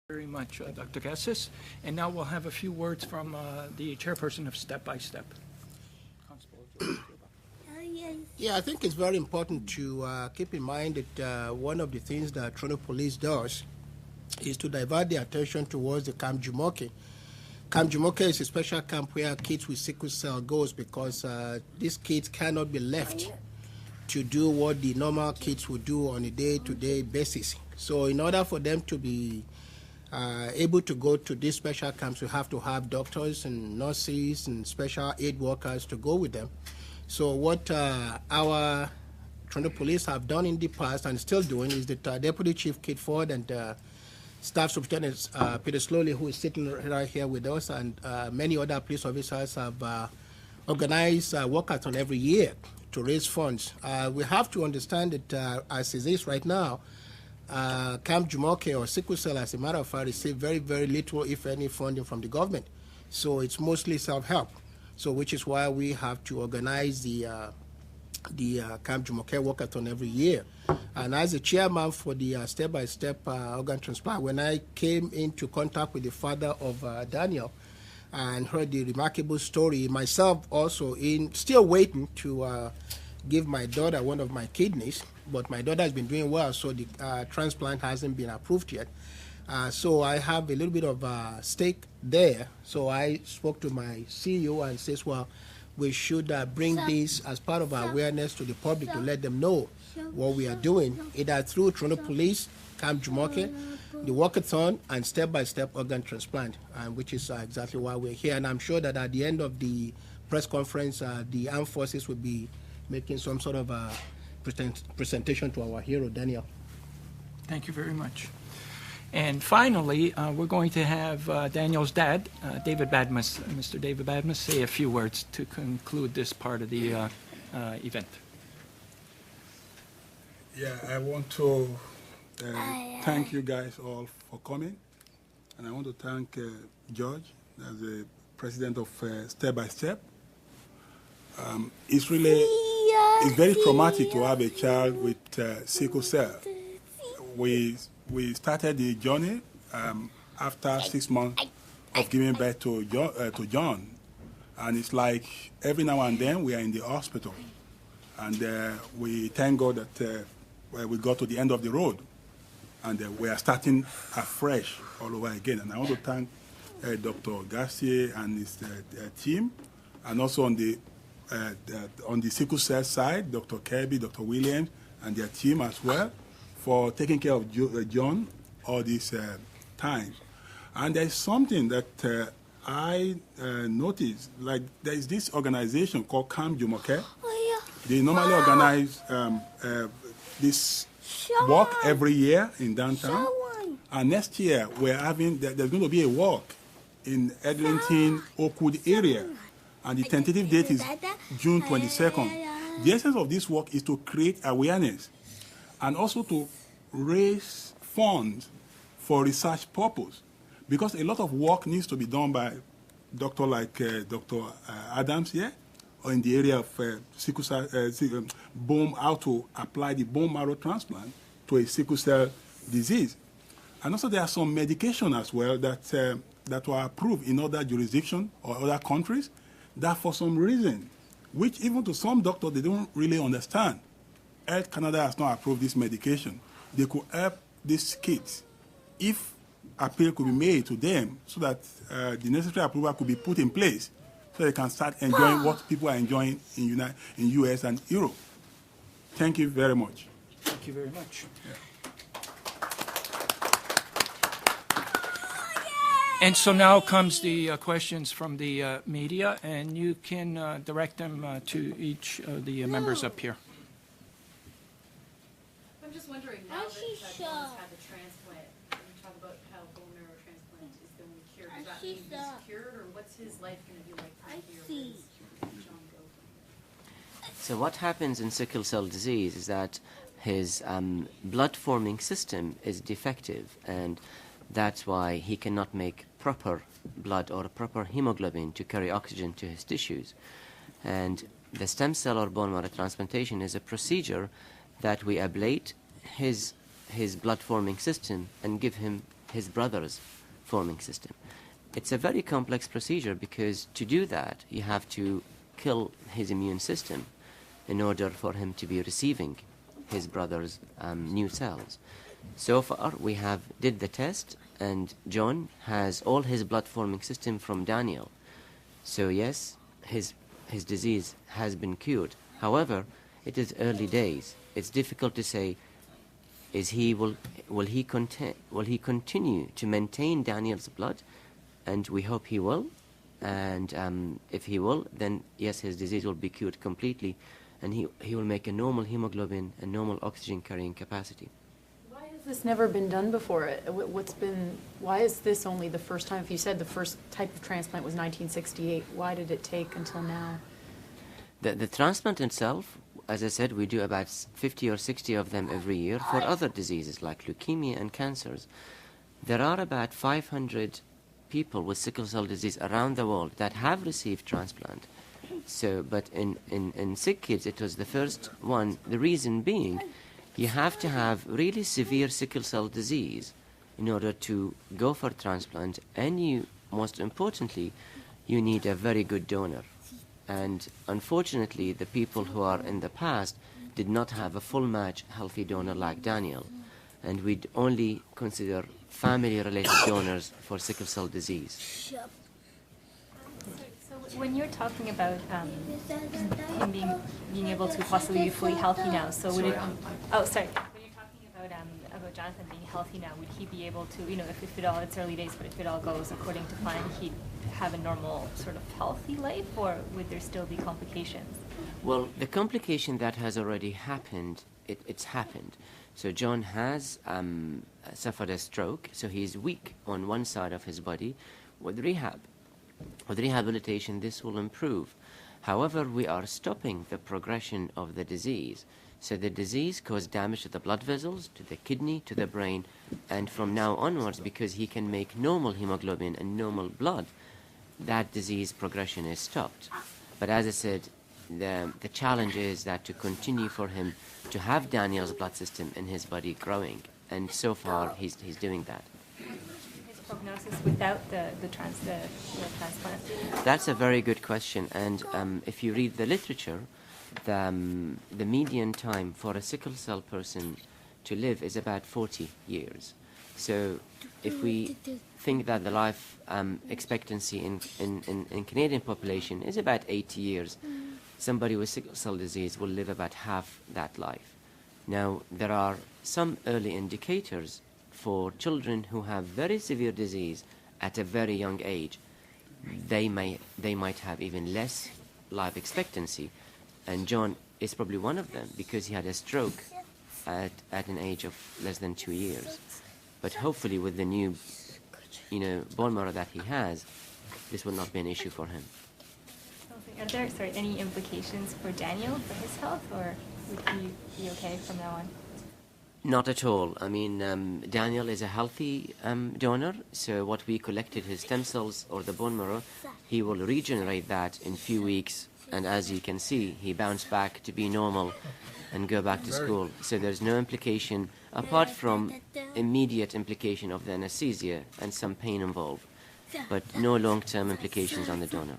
Very much, Dr. Gassis. And now we'll have a few words from the chairperson of Step by Step. Yeah, I think it's very important to keep in mind that one of the things that Toronto Police does is to divert the attention towards the Camp Jumoke. Camp Jumoke is a special camp where kids with sickle cell goes because these kids cannot be left to do what the normal kids would do on a day-to-day basis. So in order for them to be able to go to these special camps, we have to have doctors and nurses and special aid workers to go with them. So what our Toronto Police have done in the past and still doing is that Deputy Chief Kate Ford and Staff Superintendent Peter Slowly, who is sitting right here with us, and many other police officers have organized walkathon every year to raise funds. We have to understand that as it is right now, Camp Jumoke or sickle cell, as a matter of fact, receive very, very little, if any, funding from the government. So it's mostly self-help. So which is why we have to organize the Camp Jumoke walkathon every year. And as a chairman for the step-by-step organ transplant, when I came into contact with the father of Daniel and heard the remarkable story, myself also still waiting to give my daughter one of my kidneys, but my daughter has been doing well, so the transplant hasn't been approved yet. So I have a little bit of stake there. So I spoke to my CEO and says, well, we should bring this as part of our awareness to the public to let them know what we are doing, either through Toronto Police, Camp Jumoke, the walkathon, and step-by-step organ transplant, which is exactly why we're here. And I'm sure that at the end of the press conference, the armed forces will be making some sort of presentation to our hero, Daniel. Thank you very much. And finally, we're going to have Daniel's dad, David Badmus, Mr. David Badmus, say a few words to conclude this part of the event. Yeah, I want to thank you guys all for coming. And I want to thank George as the president of Step by Step. It's very traumatic to have a child with sickle cell. We started the journey after 6 months of giving birth to John. And it's like every now and then we are in the hospital. And we thank God that we got to the end of the road. And we are starting afresh all over again. And I want to thank Dr. Garcia and his team, and also on the sickle cell side, Dr. Kirby, Dr. Williams, and their team as well, for taking care of John all this time. And there's something that I noticed, like there is this organization called Camp Jumoke. They normally organize this walk every year in downtown. And next year, there's going to be a walk in Eglinton, Oakwood area. And the tentative date is June 22nd. The essence of this work is to create awareness and also to raise funds for research purpose. Because a lot of work needs to be done by Dr. Adams here, or in the area of sickle cell, how to apply the bone marrow transplant to a sickle cell disease. And also there are some medication as well that were approved in other jurisdictions or other countries that for some reason, which even to some doctors they don't really understand, Health Canada has not approved this medication. They could help these kids if appeal could be made to them so that the necessary approval could be put in place so they can start enjoying what people are enjoying in US and Europe. Thank you very much. Thank you very much. Yeah. And so now comes the questions from the media, and you can direct them to each of the members up here. I'm just wondering, now that John's had the transplant, when you talk about how bone marrow transplant is going to cure, does that mean he's cured, or what's his life going to be like from here? Where does John go from there? So what happens in sickle cell disease is that his blood-forming system is defective, and that's why he cannot make proper blood or proper hemoglobin to carry oxygen to his tissues. And the stem cell or bone marrow transplantation is a procedure that we ablate his blood-forming system and give him his brother's forming system. It's a very complex procedure because to do that, you have to kill his immune system in order for him to be receiving his brother's new cells. So far, we have did the test, and John has all his blood-forming system from Daniel. So yes, his disease has been cured. However, it is early days. It's difficult to say, will he continue to maintain Daniel's blood? And we hope he will. And if he will, then yes, his disease will be cured completely, and he will make a normal hemoglobin and normal oxygen carrying capacity. Why has this never been done before? Why is this only the first time? If you said the first type of transplant was 1968, why did it take until now? The transplant itself, as I said, we do about 50 or 60 of them every year for other diseases like leukemia and cancers. There are about 500 people with sickle cell disease around the world that have received transplant. So, but in sick kids, it was the first one. The reason being, you have to have really severe sickle cell disease in order to go for transplant, and most importantly, you need a very good donor. And unfortunately, the people who are in the past did not have a full match healthy donor like Daniel, and we'd only consider family-related donors for sickle cell disease. So when you're talking about him being able to possibly be fully healthy now, so would it? Oh, sorry. When you're talking about Jonathan being healthy now, would he be able to, if it all, it's early days, but if it all goes according to plan, he'd have a normal sort of healthy life, or would there still be complications? Well, the complication that has already happened, it's happened. So John has suffered a stroke, so he's weak on one side of his body. With rehabilitation, this will improve. However, we are stopping the progression of the disease. So the disease caused damage to the blood vessels, to the kidney, to the brain, and from now onwards, because he can make normal hemoglobin and normal blood, that disease progression is stopped. But as I said, the challenge is that to continue for him to have Daniel's blood system in his body growing, and so far he's doing that. His prognosis without the transplant? That's a very good question, and if you read the literature, the median time for a sickle cell person to live is about 40 years. So if we think that the life expectancy in Canadian population is about 80 years, somebody with sickle cell disease will live about half that life. Now, there are some early indicators for children who have very severe disease at a very young age. They might have even less life expectancy, and John is probably one of them because he had a stroke at an age of less than 2 years. But hopefully with the new bone marrow that he has, this will not be an issue for him. Are there any implications for Daniel, for his health, or would he be okay from now on? Not at all. I mean, Daniel is a healthy donor, so what we collected, his stem cells or the bone marrow, he will regenerate that in a few weeks, and as you can see, he bounced back to be normal and go back to school. So there's no implication, apart from immediate implication of the anesthesia and some pain involved, but no long-term implications on the donor.